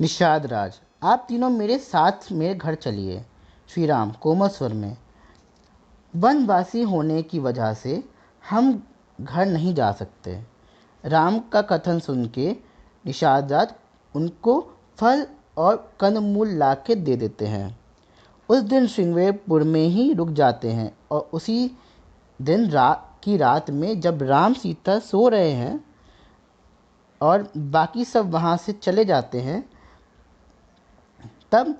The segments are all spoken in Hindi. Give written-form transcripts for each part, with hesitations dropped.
निषाद राज, आप तीनों मेरे साथ मेरे घर चलिए। श्री राम कोमल स्वर में, वनवासी होने की वजह से हम घर नहीं जा सकते। राम का कथन सुन के निषाद राज उनको फल और कंदमूल ला के दे देते हैं। उस दिन श्रृंगवेरपुर में ही रुक जाते हैं और उसी दिन की रात में जब राम सीता सो रहे हैं और बाकी सब वहाँ से चले जाते हैं, तब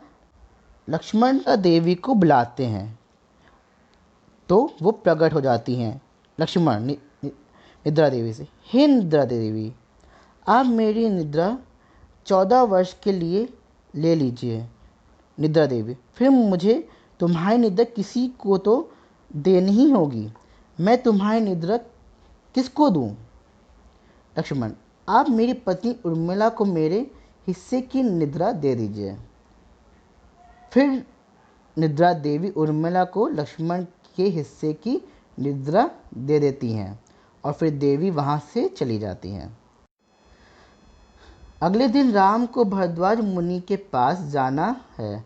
लक्ष्मण देवी को बुलाते हैं तो वो प्रकट हो जाती हैं। लक्ष्मण निद्रा देवी से, हे निद्रा देवी, आप मेरी निद्रा 14 वर्ष के लिए ले लीजिए। निद्रा देवी, फिर मुझे तुम्हारी निद्रा किसी को तो देनी ही होगी। मैं तुम्हारी निद्रा किसको दूं? लक्ष्मण, आप मेरी पत्नी उर्मिला को मेरे हिस्से की निद्रा दे दीजिए। फिर निद्रा देवी उर्मिला को लक्ष्मण के हिस्से की निद्रा दे देती हैं और फिर देवी वहाँ से चली जाती हैं। अगले दिन राम को भरद्वाज मुनि के पास जाना है।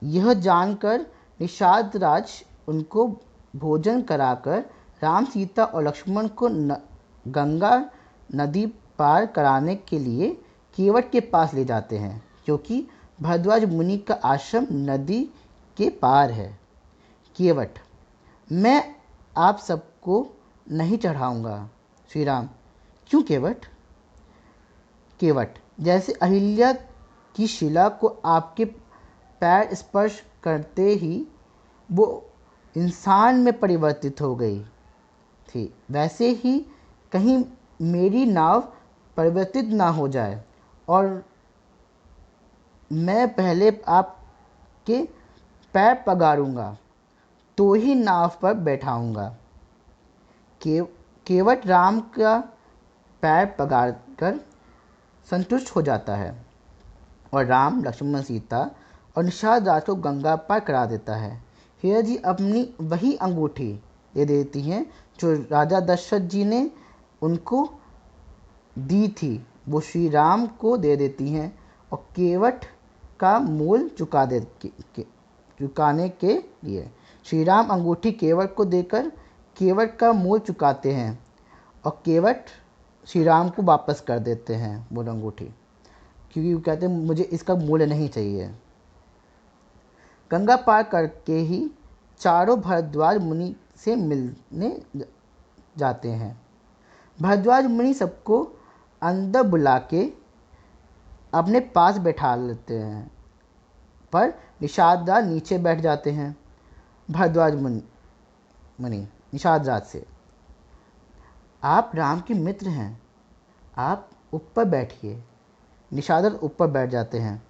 यह जानकर निषाद राज उनको भोजन कराकर राम, सीता और लक्ष्मण को गंगा नदी पार कराने के लिए केवट के पास ले जाते हैं, क्योंकि भरद्वाज मुनि का आश्रम नदी के पार है। केवट, मैं आप सबको नहीं चढ़ाऊंगा। श्री राम, क्यों केवट? केवट, जैसे अहिल्या की शिला को आपके पैर स्पर्श करते ही वो इंसान में परिवर्तित हो गई थी, वैसे ही कहीं मेरी नाव परिवर्तित ना हो जाए और मैं पहले आपके पैर पगारूंगा तो ही नाव पर बैठाऊंगा। केवट राम का पैर पगार कर संतुष्ट हो जाता है और राम, लक्ष्मण, सीता और निषाद राज को गंगा पार करा देता है। हीरा जी अपनी वही अंगूठी दे देती हैं जो राजा दशरथ जी ने उनको दी थी, वो श्री राम को दे देती हैं और केवट का मूल चुकाने के लिए श्री राम अंगूठी केवट को देकर केवट का मूल चुकाते हैं और केवट श्री राम को वापस कर देते हैं वो अंगूठी, क्योंकि वो कहते हैं मुझे इसका मूल्य नहीं चाहिए। गंगा पार करके ही चारों भरद्वाज मुनि से मिलने जाते हैं। भरद्वाज मुनि सबको अंदर बुला के अपने पास बैठा लेते हैं, पर निषाद राज नीचे बैठ जाते हैं। भरद्वाज मुनि निषाद राज से, आप राम के मित्र हैं, आप ऊपर बैठिए। निषाद राज ऊपर बैठ जाते हैं।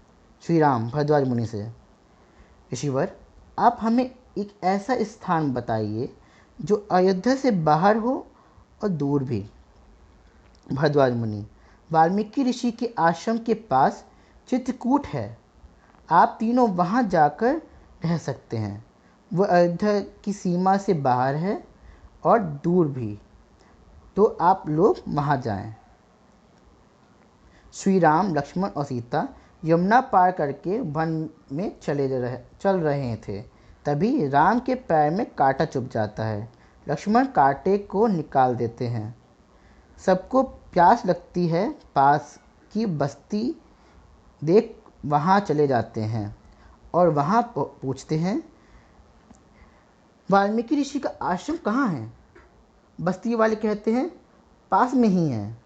श्री राम भरद्वाज मुनि से, ऋषिवर, आप हमें एक ऐसा स्थान बताइए जो अयोध्या से बाहर हो और दूर भी। भरद्वाज मुनि, वाल्मीकि ऋषि के आश्रम के पास चित्रकूट है, आप तीनों वहाँ जाकर रह सकते हैं। वह अयोध्या की सीमा से बाहर है और दूर भी, तो आप लोग वहाँ जाएं। श्री राम, लक्ष्मण और सीता यमुना पार करके वन में चल रहे थे, तभी राम के पैर में कांटा चुभ जाता है। लक्ष्मण कांटे को निकाल देते हैं। सबको प्यास लगती है, पास की बस्ती देख वहाँ चले जाते हैं और वहाँ पूछते हैं, वाल्मीकि ऋषि का आश्रम कहाँ है? बस्ती वाले कहते हैं पास में ही है।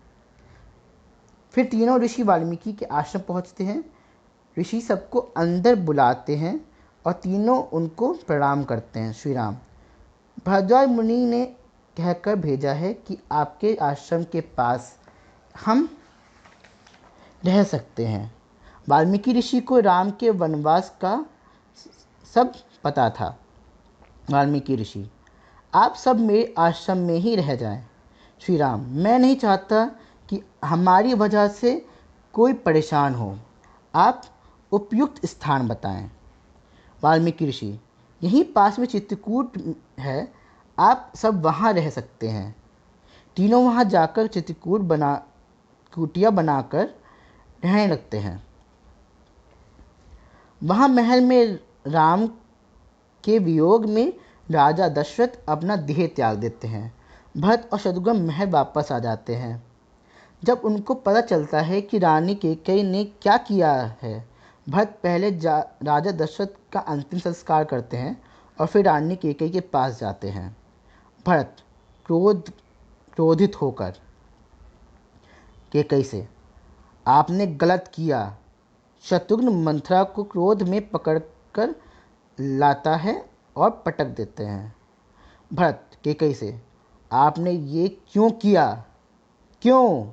फिर तीनों ऋषि वाल्मीकि के आश्रम पहुँचते हैं। ऋषि सबको अंदर बुलाते हैं और तीनों उनको प्रणाम करते हैं। श्री राम, भरद्वाज मुनि ने कहकर भेजा है कि आपके आश्रम के पास हम रह सकते हैं। वाल्मीकि ऋषि को राम के वनवास का सब पता था। वाल्मीकि ऋषि, आप सब मेरे आश्रम में ही रह जाएं। श्री राम, मैं नहीं चाहता कि हमारी वजह से कोई परेशान हो, आप उपयुक्त स्थान बताएं। वाल्मीकि ऋषि, यहीं पास में चित्रकूट है, आप सब वहाँ रह सकते हैं। तीनों वहाँ जाकर कुटिया बनाकर रहने लगते हैं। वहाँ महल में राम के वियोग में राजा दशरथ अपना देह त्याग देते हैं। भरत और शत्रुघ्न महल वापस आ जाते हैं। जब उनको पता चलता है कि रानी कैकेयी ने क्या किया है, भरत पहले राजा दशरथ का अंतिम संस्कार करते हैं और फिर रानी कैकेयी के पास जाते हैं। भरत क्रोधित होकर कैकेयी से, आपने गलत किया। शत्रुघ्न मंथरा को क्रोध में पकड़कर लाता है और पटक देते हैं। भरत कैकेयी से, आपने ये क्यों किया? क्यों?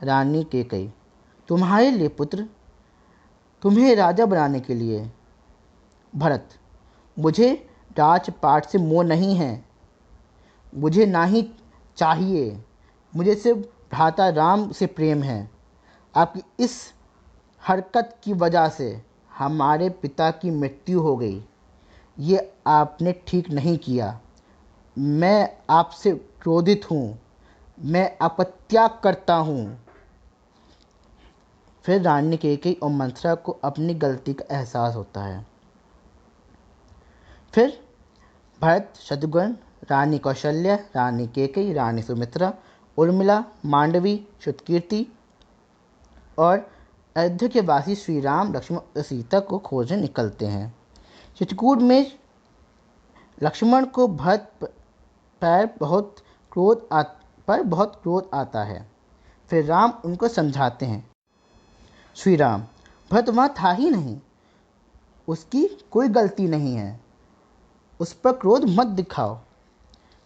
रानी कैकेयी, तुम्हारे लिए पुत्र, तुम्हें राजा बनाने के लिए। भरत, मुझे राजपाट से मोह नहीं है, मुझे ना ही चाहिए, मुझे सिर्फ भ्राता राम से प्रेम है। आपकी इस हरकत की वजह से हमारे पिता की मृत्यु हो गई। ये आपने ठीक नहीं किया। मैं आपसे क्रोधित हूँ, मैं आपका त्याग करता हूँ। फिर रानी कैकेयी और मंथरा को अपनी गलती का एहसास होता है। फिर भरत, शत्रुघ्न, रानी कौशल्या, रानी कैकेयी, रानी सुमित्रा, उर्मिला, मांडवी, श्रुतकीर्ति और अयोध्या के वासी श्री राम, लक्ष्मण और सीता को खोजने निकलते हैं। चित्रकूट में लक्ष्मण को भरत पर बहुत क्रोध आता है। फिर राम उनको समझाते हैं। श्री राम, भरत वहाँ था ही नहीं, उसकी कोई गलती नहीं है, उस पर क्रोध मत दिखाओ।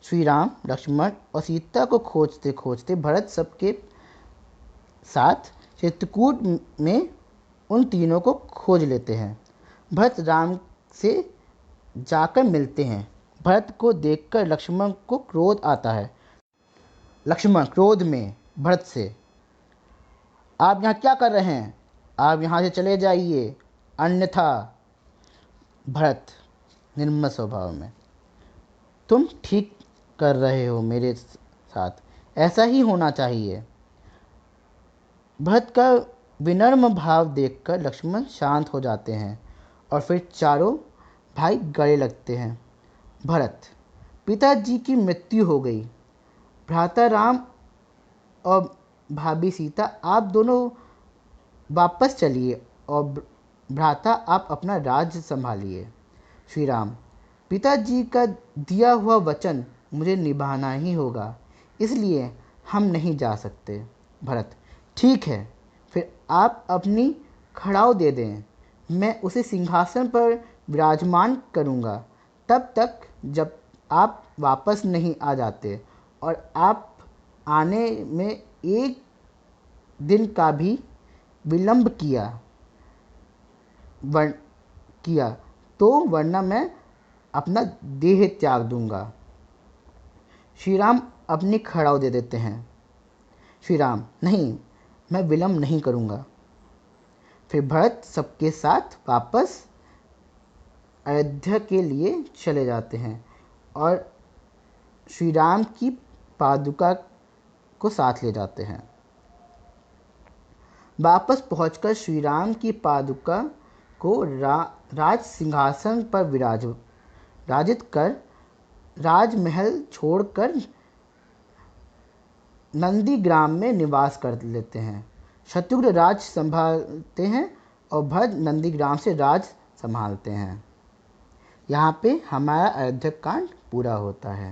श्री राम, लक्ष्मण और सीता को खोजते खोजते भरत सबके साथ चित्रकूट में उन तीनों को खोज लेते हैं। भरत राम से जाकर मिलते हैं। भरत को देखकर लक्ष्मण को क्रोध आता है। लक्ष्मण क्रोध में भरत से, आप यहाँ क्या कर रहे हैं? आप यहाँ से चले जाइए, अन्यथा। भरत निर्मल स्वभाव में, तुम ठीक कर रहे हो, मेरे साथ ऐसा ही होना चाहिए। भरत का विनम्र भाव देखकर लक्ष्मण शांत हो जाते हैं और फिर चारों भाई गले लगते हैं। भरत, पिताजी की मृत्यु हो गई। भ्राता राम और भाभी सीता, आप दोनों वापस चलिए और भ्राता आप अपना राज्य संभालिए। श्री राम, पिताजी का दिया हुआ वचन मुझे निभाना ही होगा, इसलिए हम नहीं जा सकते। भरत, ठीक है, फिर आप अपनी खड़ाऊ दे दें, मैं उसे सिंहासन पर विराजमान करूँगा तब तक जब आप वापस नहीं आ जाते, और आप आने में एक दिन का भी विलंब किया तो वरना मैं अपना देह त्याग दूंगा। श्री राम अपनी खड़ाऊ दे देते हैं। श्री राम, नहीं, मैं विलंब नहीं करूंगा। फिर भरत सबके साथ वापस अयोध्या के लिए चले जाते हैं और श्री राम की पादुका को साथ ले जाते हैं। वापस पहुंचकर श्री राम की पादुका को राज सिंहासन पर विराजित कर राजमहल छोड़कर नंदीग्राम में निवास कर लेते हैं। शत्रुघ्न राज संभालते हैं और भरत नंदीग्राम से राज संभालते हैं। यहाँ पे हमारा अयोध्या कांड पूरा होता है।